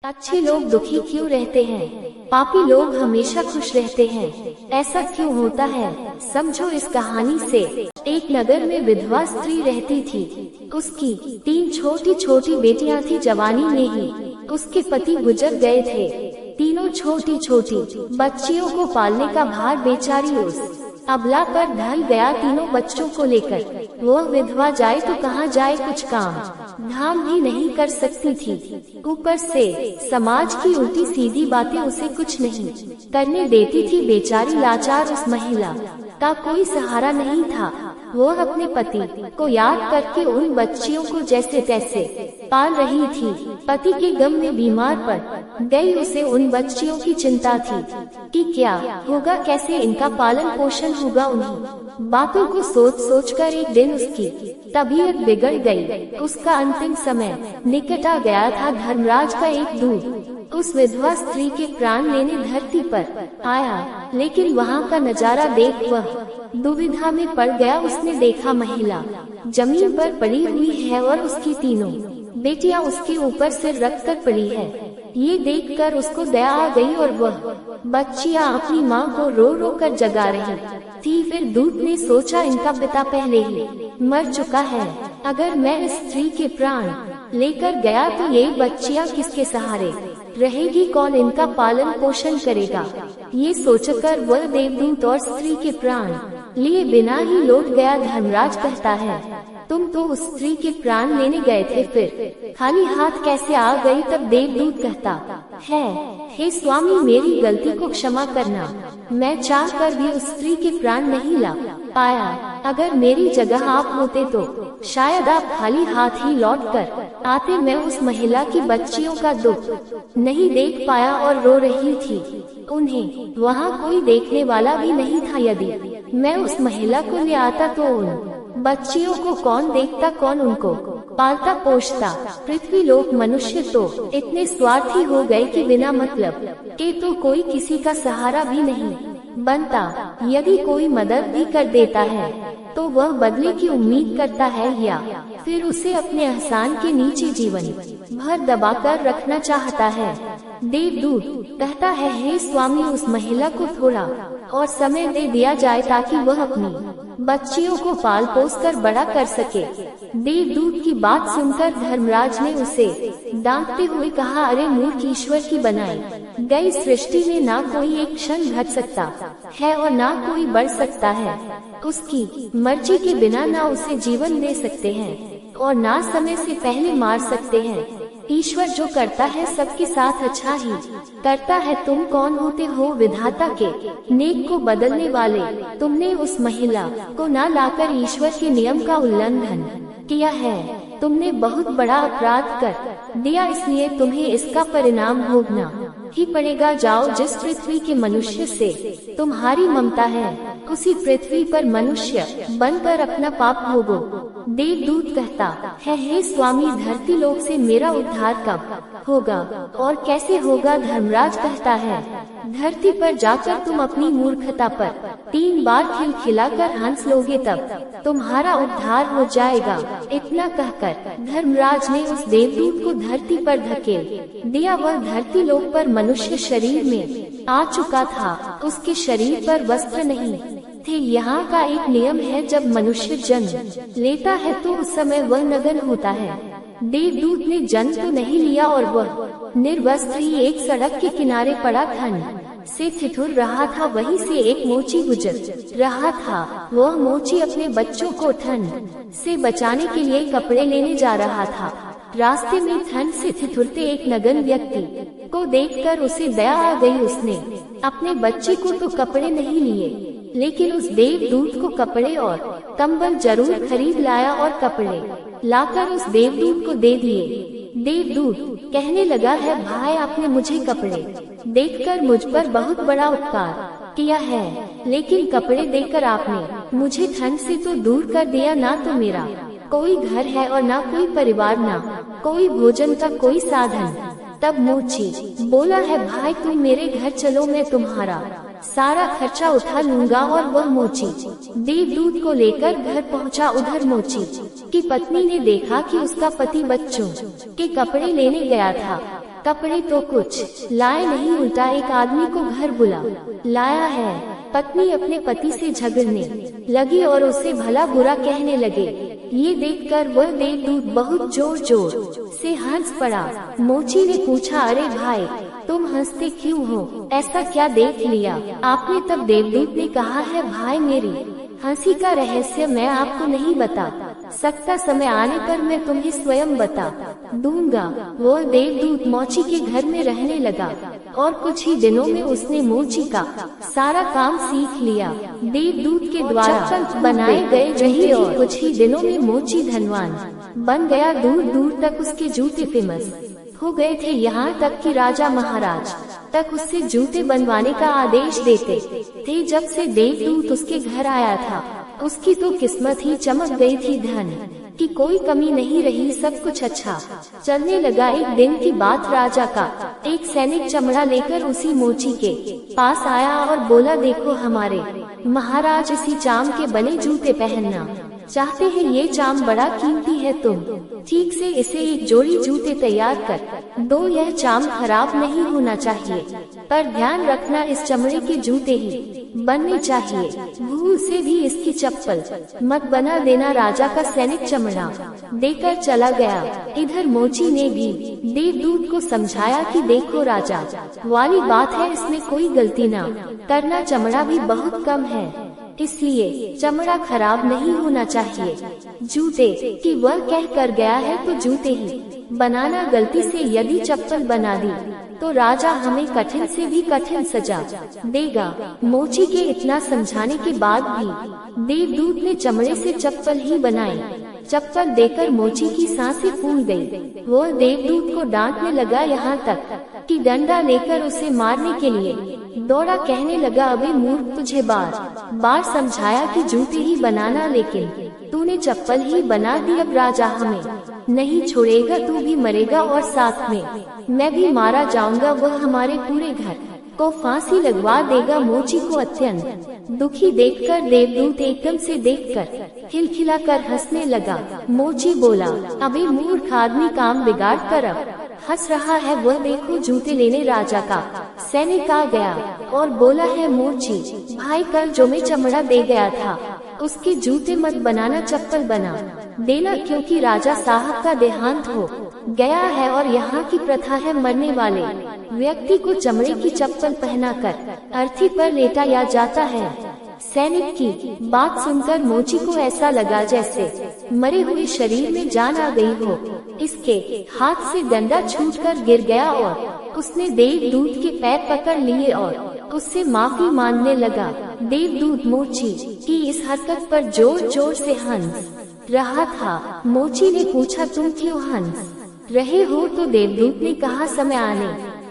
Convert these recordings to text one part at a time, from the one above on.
अच्छे लोग दुखी क्यों रहते हैं? पापी लोग हमेशा खुश रहते हैं। ऐसा क्यों होता है? समझो इस कहानी से। एक नगर में विधवा स्त्री रहती थी। उसकी 3 छोटी छोटी बेटियां थी। जवानी में ही उसके पति गुजर गए थे। तीनों छोटी छोटी बच्चियों को पालने का भार बेचारी उस अबला पर ढल गया। तीनों बच्चों को लेकर वो विधवा जाए तो कहाँ जाए, कुछ काम धाम भी नहीं कर सकती थी। ऊपर से समाज की उल्टी सीधी बातें उसे कुछ नहीं करने देती थी। बेचारी लाचार उस महिला का कोई सहारा नहीं था। वो अपने पति को याद करके उन बच्चियों को जैसे तैसे पाल रही थी। पति के गम में बीमार पड़ गई। उसे उन बच्चियों की चिंता थी कि क्या होगा, कैसे इनका पालन पोषण होगा। उन्हीं बातों को सोच सोच कर एक दिन उसकी तबीयत बिगड़ गई। उसका अंतिम समय निकट आ गया था। धर्मराज का एक दूत उस विधवा स्त्री के प्राण लेने धरती पर आया, लेकिन वहाँ का नजारा देख वह दुविधा में पड़ गया। उसने देखा महिला जमीन पर पड़ी हुई है और उसकी तीनों बेटियां उसके ऊपर सिर रख कर पड़ी है। ये देखकर उसको दया आ गई और वह बच्चियां अपनी माँ को रो रो कर जगा रही थी। फिर दूत ने सोचा, इनका पिता पहले ही मर चुका है। अगर मैं इस स्त्री के प्राण लेकर गया तो ये बच्चियां किसके सहारे रहेगी, कौन इनका पालन पोषण करेगा। ये सोचकर वह देवदूत और स्त्री के प्राण लिए बिना ही लौट गया। धर्मराज कहता है, तुम तो उस स्त्री के प्राण लेने गए थे, फिर खाली हाथ कैसे आ गई? तब देवदूत कहता है, हे स्वामी, मेरी गलती को क्षमा करना। मैं चाह कर भी उस स्त्री के प्राण नहीं ला पाया। अगर मेरी जगह आप होते तो शायद आप खाली हाथ ही लौट कर आते। मैं उस महिला की बच्चियों का दुख नहीं देख पाया और रो रही थी। उन्हें वहाँ कोई देखने वाला भी नहीं था। यदि मैं उस महिला को ले आता तो उन बच्चियों को कौन देखता, कौन उनको पालता पोषता। पृथ्वी लोक मनुष्य तो इतने स्वार्थी हो गए कि बिना मतलब के तो कोई किसी का सहारा भी नहीं बनता। यदि कोई मदद भी कर देता है तो वह बदले की उम्मीद करता है या फिर उसे अपने एहसान के नीचे जीवन भर दबाकर रखना चाहता है। देवदूत कहता है, हे स्वामी, उस महिला को थोड़ा और समय दे दिया जाए ताकि वह अपनी बच्चियों को पाल पोस कर बड़ा कर सके। देवदूत की बात सुनकर धर्मराज ने उसे डांटते हुए कहा, अरे मूर्ख, ईश्वर की बनाई गई सृष्टि में ना कोई एक क्षण घट सकता है और ना कोई बढ़ सकता है। उसकी मर्जी के बिना ना उसे जीवन दे सकते हैं और ना समय से पहले मार सकते हैं। ईश्वर जो करता है सबके साथ अच्छा ही करता है। तुम कौन होते हो विधाता के नेक को बदलने वाले? तुमने उस महिला को ना लाकर ईश्वर के नियम का उल्लंघन किया है। तुमने बहुत बड़ा अपराध कर दिया, इसलिए तुम्हें इसका परिणाम भोगना ही पड़ेगा। जाओ, जिस पृथ्वी के मनुष्य से तुम्हारी ममता है उसी पृथ्वी पर मनुष्य बनकर अपना पाप भोगो। देवदूत कहता है, हे स्वामी, धरती लोक से मेरा उद्धार कब होगा और कैसे होगा? धर्मराज कहता है, धरती पर जाकर तुम अपनी मूर्खता पर 3 बार खिलखिलाकर हंस लोगे, तब तुम्हारा उद्धार हो जाएगा। इतना कहकर धर्मराज ने उस देवदूत को धरती पर धकेल दिया। वह धरती लोक पर मनुष्य शरीर में आ चुका था। उसके शरीर पर वस्त्र नहीं थे। यहाँ का एक नियम है, जब मनुष्य जन्म लेता है तो उस समय वह नग्न होता है। देवदूत ने जन्म तो नहीं लिया और वह निर्वस्त्र ही एक सड़क के किनारे पड़ा ठंड से ठिठुर रहा था। वहीं से एक मोची गुजर रहा था। वह मोची अपने बच्चों को ठंड से बचाने के लिए कपड़े लेने जा रहा था। रास्ते में ठंड से ठिठुरते एक नग्न व्यक्ति को देखकर उसे दया आ गई। उसने अपने बच्चे को तो कपड़े नहीं लिए, लेकिन उस देवदूत को कपड़े और कंबल जरूर खरीद लाया और कपड़े लाकर उस देवदूत को दे दिए। देवदूत कहने लगा है, भाई, आपने मुझे कपड़े देकर मुझ पर बहुत बड़ा उपकार किया है, लेकिन कपड़े देकर आपने मुझे ठंड से तो दूर कर दिया। ना तो मेरा कोई घर है और ना कोई परिवार, ना कोई भोजन का कोई साधन। तब मोची बोला है, भाई, तुम मेरे घर चलो, मैं तुम्हारा सारा खर्चा उठा लूंगा। और वह मोची देवदूत को लेकर घर पहुंचा। उधर मोची की पत्नी ने देखा कि उसका पति बच्चों के कपड़े लेने गया था। कपड़े तो कुछ लाए नहीं, उल्टा एक आदमी को घर बुला लाया है। पत्नी अपने पति से झगड़ने लगी और उसे भला बुरा कहने लगे। ये देखकर वह देवदूत बहुत जोर जोर से हंस पड़ा। मोची ने पूछा, अरे भाई तुम हंसते क्यों हो, ऐसा क्या देख लिया आपने? तब देवदूत ने कहा है, भाई मेरी हंसी का रहस्य मैं आपको नहीं बता सकता, समय आने पर मैं तुम्हें स्वयं बता दूंगा। वो देवदूत मोची के घर में रहने लगा और कुछ ही दिनों में उसने मोची का सारा काम सीख लिया। देवदूत के द्वारा बनाए गए जूते और कुछ ही दिनों में मोची धनवान बन गया। दूर दूर तक उसके जूते फेमस हो गए थे, यहाँ तक कि राजा महाराज तक उससे जूते बनवाने का आदेश देते थे। जब से देवदूत उसके घर आया था, उसकी तो किस्मत ही चमक गई थी, धन की कोई कमी नहीं रही, सब कुछ अच्छा चलने लगा। एक दिन की बात, राजा का एक सैनिक चमड़ा लेकर उसी मोची के पास आया और बोला, देखो हमारे महाराज इसी चाम के बने जूते पहनना चाहते हैं, ये चाम बड़ा कीमती है, तुम ठीक से इसे एक जोड़ी जूते तैयार कर दो। यह चाम खराब नहीं होना चाहिए, पर ध्यान रखना इस चमड़े के जूते ही बनने चाहिए, भूल से भी इसकी चप्पल मत बना देना। राजा का सैनिक चमड़ा देकर चला गया। इधर मोची ने भी देवदूत को समझाया कि देखो राजा वाली बात है, इसमें कोई गलती ना करना, चमड़ा भी बहुत कम है, इसलिए चमड़ा खराब नहीं होना चाहिए। जूते की वह कह कर गया है तो जूते ही बनाना, गलती से यदि चप्पल बना दी तो राजा हमें कठिन से भी कठिन सजा देगा। मोची के इतना समझाने के बाद भी देवदूत ने चमड़े से चप्पल ही बनाई। चप्पल देकर मोची की सांसें फूल गई। वो देवदूत को डांटने लगा, यहाँ तक कि डंडा लेकर उसे मारने के लिए दौड़ा। कहने लगा, अबे मूर्ख, तुझे बार बार समझाया कि जूते ही बनाना, लेकिन तूने चप्पल ही बना दी। अब राजा हमें नहीं छोड़ेगा, तू भी मरेगा और साथ में मैं भी मारा जाऊंगा। वह हमारे पूरे घर को फांसी लगवा देगा। मोची को अत्यंत दुखी देखकर देवदूत एकदम से देखकर खिलखिलाकर हंसने लगा। मोची बोला, अबे मूर्ख आदमी, काम बिगाड़ कर अब हंस रहा है। वह देखो जूते लेने राजा का सैनिक आ गया और बोला है, मोची भाई कल जो मैं चमड़ा दे गया था उसके जूते मत बनाना, चप्पल बना देना, क्योंकि राजा साहब का देहांत हो गया है और यहाँ की प्रथा है मरने वाले व्यक्ति को चमड़े की चप्पल पहनाकर अर्थी पर लेटाया जाता है। सैनिक की बात सुनकर मोची को ऐसा लगा जैसे मरे हुए शरीर में जान आ गई हो। इसके हाथ से डंडा छूटकर गिर गया और उसने देवदूत के पैर पकड़ लिए और उससे माफी मांगने लगा। देवदूत मोची की इस हरकत पर जोर जोर से हंस रहा था। मोची ने पूछा, तुम क्यों हंस रहे हो? तो देवदूत ने कहा, समय आने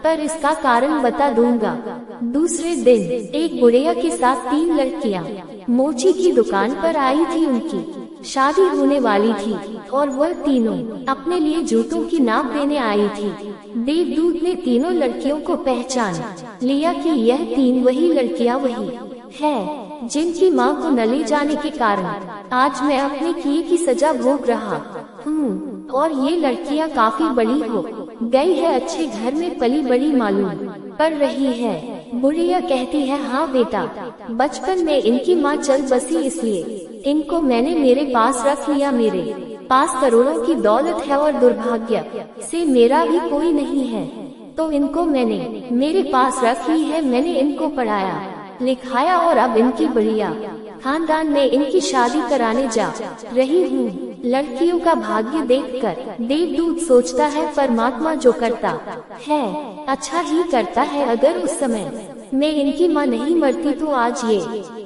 पर इसका कारण बता दूंगा। दूसरे दिन एक बुढ़िया के साथ 3 लड़कियां मोची की दुकान पर आई थी। उनकी शादी होने वाली थी और वह तीनों अपने लिए जूतों की नाप देने आई थी। देवदूत ने तीनों लड़कियों को पहचान लिया कि यह 3 वही लड़कियां वही है जिनकी मां को न ले जाने के कारण आज मैं अपने किए की सजा भोग रहा हूँ। और ये लड़कियां काफी बड़ी हो गई है, अच्छे घर में पली बड़ी मालूम पड़ रही है। बुढ़िया कहती है, हाँ बेटा, बचपन में इनकी माँ चल बसी, इसलिए इनको मैंने मेरे पास रख लिया। मेरे पास करोड़ों की दौलत है और दुर्भाग्य से मेरा भी कोई नहीं है, तो इनको मैंने मेरे पास रख ली है। मैंने इनको पढ़ाया लिखाया और अब इनकी बढ़िया खानदान में इनकी शादी कराने जा रही हूँ। लड़कियों का भाग्य देखकर देवदूत सोचता है, परमात्मा जो करता है अच्छा ही करता है। अगर उस समय में इनकी माँ नहीं मरती तो आज ये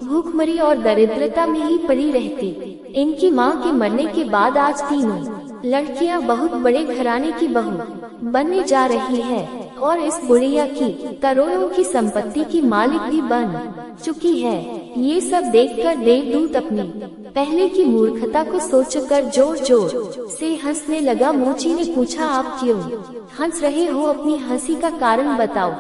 भूखमरी और दरिद्रता में ही पड़ी रहती। इनकी माँ के मरने के बाद आज तीनों लड़कियाँ बहुत बड़े घराने की बहू बनने जा रही है और इस बुढ़िया की करोड़ों की संपत्ति की मालिक भी बन चुकी है। ये सब देखकर देवदूत अपनी पहले की मूर्खता को सोचकर जोर जोर से हंसने लगा। मोची ने पूछा, आप क्यों हंस रहे हो? अपनी हंसी का कारण बताओ।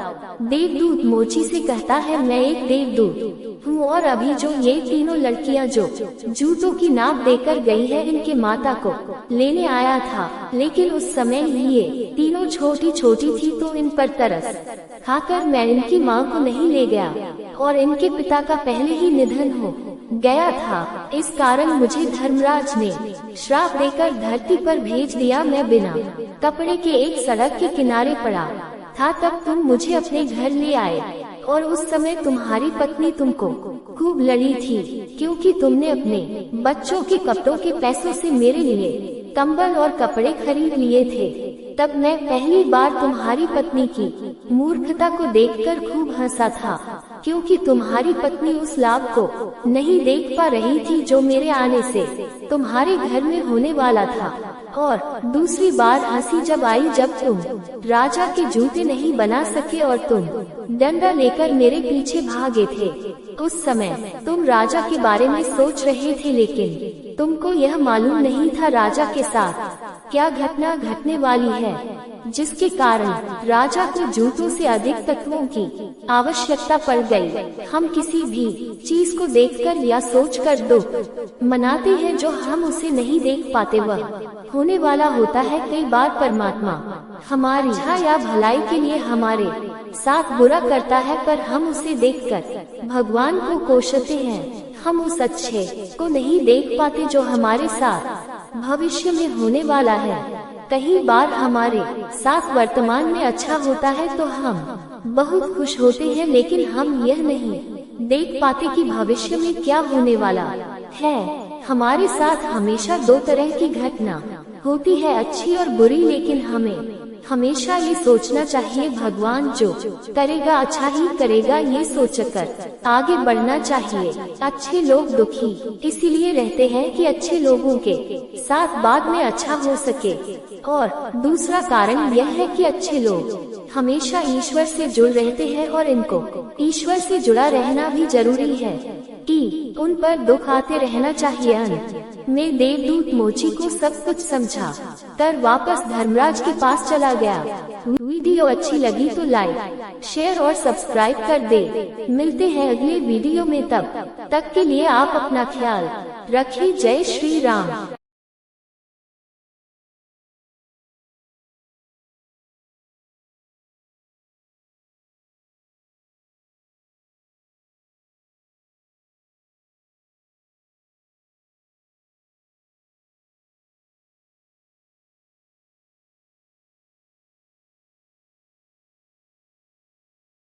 देवदूत मोची से कहता है, मैं एक देवदूत हूँ और अभी जो ये तीनों लड़कियाँ जो जूतों की नाप देकर गई है, इनके माता को लेने आया था, लेकिन उस समय ये तीनों छोटी छोटी थी, तो इन पर तरस खाकर मैं इनकी माँ को नहीं ले गया और इनके पिता का पहले ही निधन हो गया था। इस कारण मुझे धर्मराज ने श्राप देकर धरती पर भेज दिया। मैं बिना कपड़े के एक सड़क के किनारे पड़ा था, तब तुम मुझे अपने घर ले आए और उस समय तुम्हारी पत्नी तुमको खूब लड़ी थी, क्योंकि तुमने अपने बच्चों के कपड़ों के पैसों से मेरे लिए कंबल और कपड़े खरीद लिए थे। तब मैं पहली बार तुम्हारी पत्नी की मूर्खता को देखकर खूब हंसा था, क्योंकि तुम्हारी पत्नी उस लाभ को नहीं देख पा रही थी जो मेरे आने से तुम्हारे घर में होने वाला था। और दूसरी बार हंसी जब आई, जब तुम राजा के जूते नहीं बना सके और तुम डंडा लेकर मेरे पीछे भागे थे। उस समय तुम राजा के बारे में सोच रहे थे, लेकिन तुमको यह मालूम नहीं था राजा के साथ क्या घटना घटने वाली है, जिसके कारण राजा को जूतों से अधिक तत्वों की आवश्यकता पड़ गई। हम किसी भी चीज को देखकर या सोचकर दुख मनाते हैं जो हम उसे नहीं देख पाते, वह होने वाला होता है। कई बार परमात्मा हमारी इच्छा या भलाई के लिए हमारे साथ बुरा करता है, पर हम उसे देखकर भगवान को कोसते हैं। हम उस अच्छे को नहीं देख पाते जो हमारे साथ भविष्य में होने वाला है। कई बार हमारे साथ वर्तमान में अच्छा होता है तो हम बहुत खुश होते हैं, लेकिन हम यह नहीं देख पाते कि भविष्य में क्या होने वाला है। हमारे साथ हमेशा दो तरह की घटना होती है, अच्छी और बुरी, लेकिन हमें हमेशा ये सोचना चाहिए भगवान जो करेगा अच्छा ही करेगा, ये सोचकर आगे बढ़ना चाहिए। अच्छे लोग दुखी इसीलिए रहते हैं कि अच्छे लोगों के साथ बाद में अच्छा हो सके, और दूसरा कारण यह है कि अच्छे लोग हमेशा ईश्वर से जुड़ रहते हैं और इनको ईश्वर से जुड़ा रहना भी जरूरी है कि उन पर दुख आते रहना चाहिए। अंत में देवदूत मोची को सब कुछ समझा कर वापस धर्मराज के पास चला गया। वीडियो अच्छी लगी तो लाइक, शेयर और सब्सक्राइब कर दे। मिलते हैं अगले वीडियो में, तब तक के लिए आप अपना ख्याल रखिए। जय श्री राम।